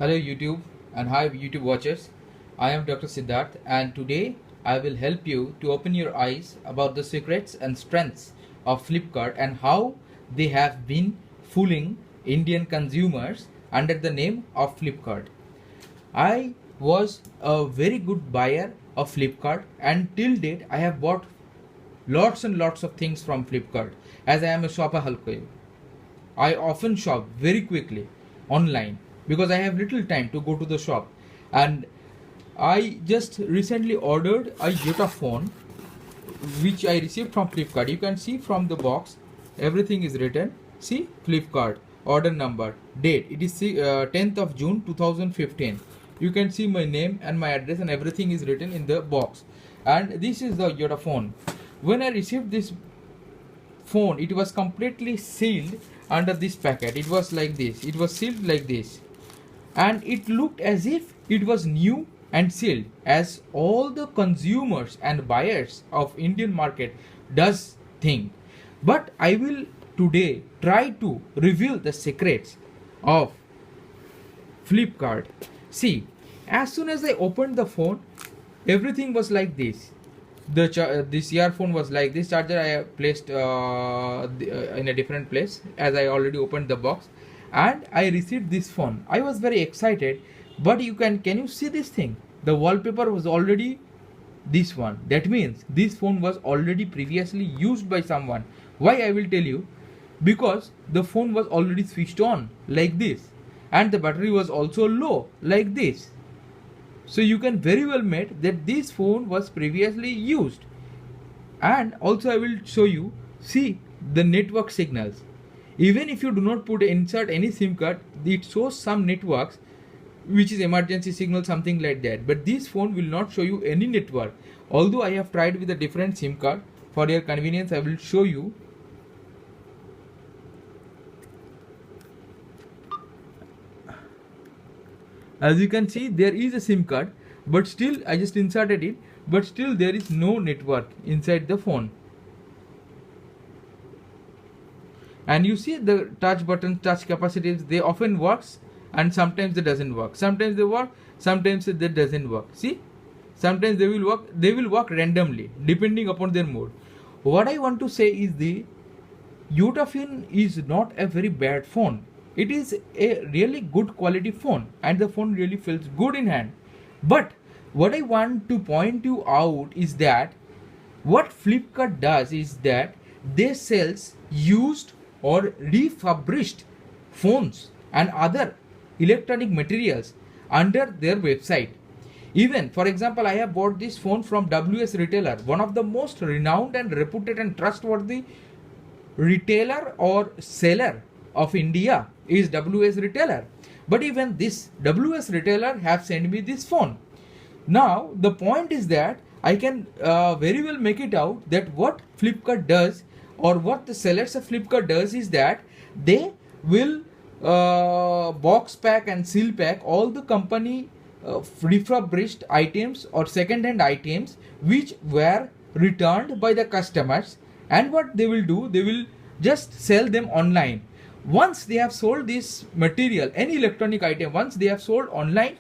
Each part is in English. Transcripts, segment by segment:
Hello YouTube and hi YouTube watchers. I am Dr. Siddharth and today I will help you to open your eyes about the secrets and strengths of Flipkart and how they have been fooling Indian consumers under the name of Flipkart. I was a very good buyer of Flipkart and till date I have bought lots and lots of things from Flipkart as I am a shopaholic. I often shop very quickly online because I have little time to go to the shop. And I just recently ordered a Yota phone which I received from Flipkart. You can see from the box everything is written. See, Flipkart, order number, date. It is 10th of June 2015. You can see my name and my address and everything is written in the box. And this is the Yota phone. When I received this phone, it was completely sealed under this packet. It was like this. It was sealed like this. And it looked as if it was new and sealed, as all the consumers and buyers of Indian market does think. But I will today try to reveal the secrets of Flipkart. See, as soon as I opened the phone, everything was like this. This earphone was like this. Charger I have placed in a different place as I already opened the box, and I received this phone. I was very excited, but can you see this thing? The wallpaper was already this one. That means this phone was already previously used by someone. Why, I will tell you. Because the phone was already switched on like this, and the battery was also low like this. So you can very well make that this phone was previously used. And also I will show you, see the network signals. Even if you do not insert any SIM card, it shows some networks which is emergency signal, something like that. But this phone will not show you any network. Although I have tried with a different SIM card, for your convenience I will show you. As you can see, there is a SIM card, but still I just inserted it, but still there is no network inside the phone. And you see the touch buttons, touch capacitives, they often works and sometimes they doesn't work. Sometimes they work, sometimes they doesn't work. See, sometimes they will work randomly depending upon their mood. What I want to say is the Yota phone is not a very bad phone. It is a really good quality phone and the phone really feels good in hand. But what I want to point you out is that what Flipkart does is that they sells used or refurbished phones and other electronic materials under their website. Even, for example, I have bought this phone from WS Retailer, one of the most renowned and reputed and trustworthy retailer or seller of India is WS Retailer. But even this WS Retailer have sent me this phone. Now the point is that I can very well make it out that what Flipkart does or what the sellers of Flipkart does is that they will box pack and seal pack all the company refurbished items or second hand items which were returned by the customers, and what they will do, they will just sell them online. Once they have sold this material, any electronic item, once they have sold online,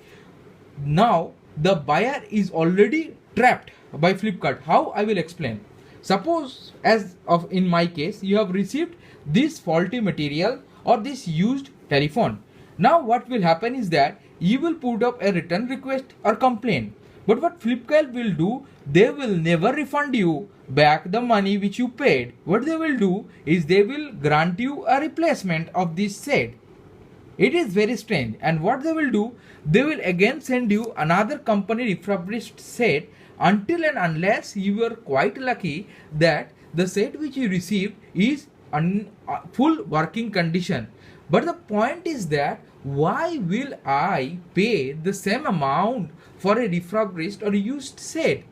now the buyer is already trapped by Flipkart. How, I will explain. Suppose, as of in my case, you have received this faulty material or this used telephone. Now what will happen is that you will put up a return request or complaint. But what Flipkart will do, they will never refund you back the money which you paid. What they will do is they will grant you a replacement of this set. It is very strange. And what they will do, they will again send you another company refurbished set until and unless you are quite lucky that the set which you received is full working condition. But the point is that why will I pay the same amount for a refurbished or used set?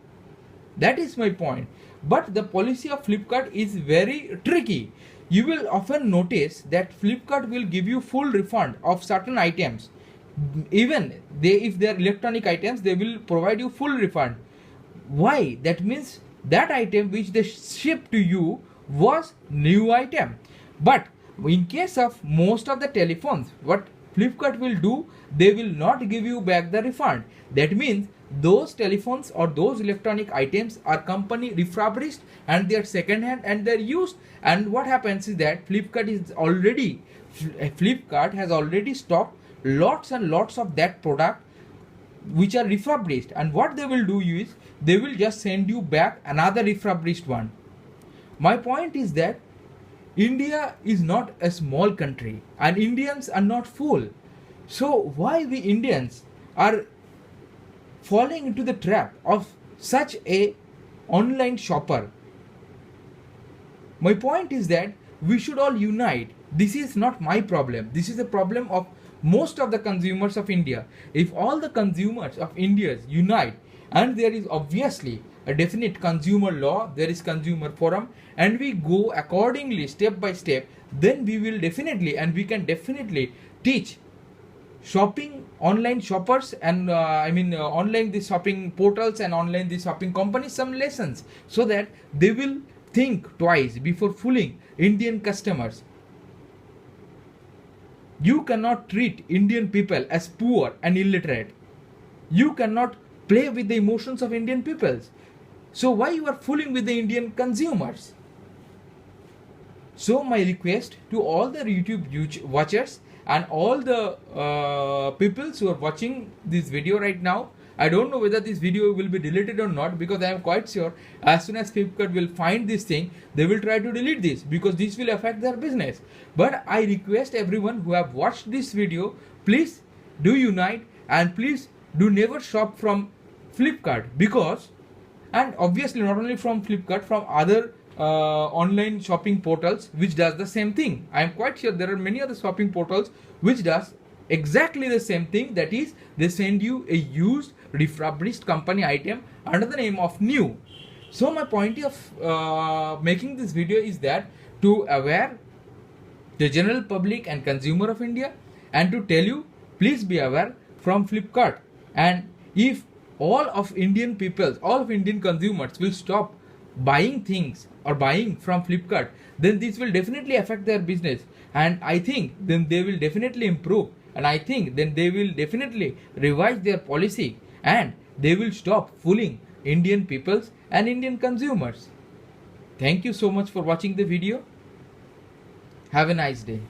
That is my point. But the policy of Flipkart is very tricky. You will often notice that Flipkart will give you full refund of certain items. Even if they are electronic items, they will provide you full refund. Why? That means that item which they ship to you was new item. But in case of most of the telephones, what Flipkart will do, they will not give you back the refund. That means those telephones or those electronic items are company refurbished and they are second hand and they are used. And what happens is that Flipkart has already stocked lots and lots of that product which are refurbished, and what they will do is they will just send you back another refurbished one. My point is that India is not a small country and Indians are not fool. So why we Indians are falling into the trap of such a online shopper? My point is that we should all unite. This is not my problem. This is a problem of most of the consumers of India. If all the consumers of India unite, and there is obviously a definite consumer law, there is consumer forum, and we go accordingly step by step, then we will definitely, and we can definitely teach shopping online shoppers and online the shopping portals and online the shopping companies some lessons, so that they will think twice before fooling Indian customers. You cannot treat Indian people as poor and illiterate. You cannot play with the emotions of Indian peoples. So why you are fooling with the Indian consumers? So my request to all the YouTube watchers and all the people who are watching this video right now, I don't know whether this video will be deleted or not, because I am quite sure as soon as Flipkart will find this thing, they will try to delete this, because this will affect their business. But I request everyone who have watched this video, please do unite and please do never shop from Flipkart, because, and obviously not only from Flipkart, from other online shopping portals which does the same thing. I am quite sure there are many other shopping portals which does exactly the same thing, that is they send you a used refurbished company item under the name of new. So my point of making this video is that to aware the general public and consumer of India, and to tell you please be aware from Flipkart. And if all of Indian people, all of Indian consumers will stop buying things or buying from Flipkart, then this will definitely affect their business, and I think then they will definitely improve, and I think then they will definitely revise their policy and they will stop fooling Indian peoples and Indian consumers. Thank you so much for watching the video. Have a nice day.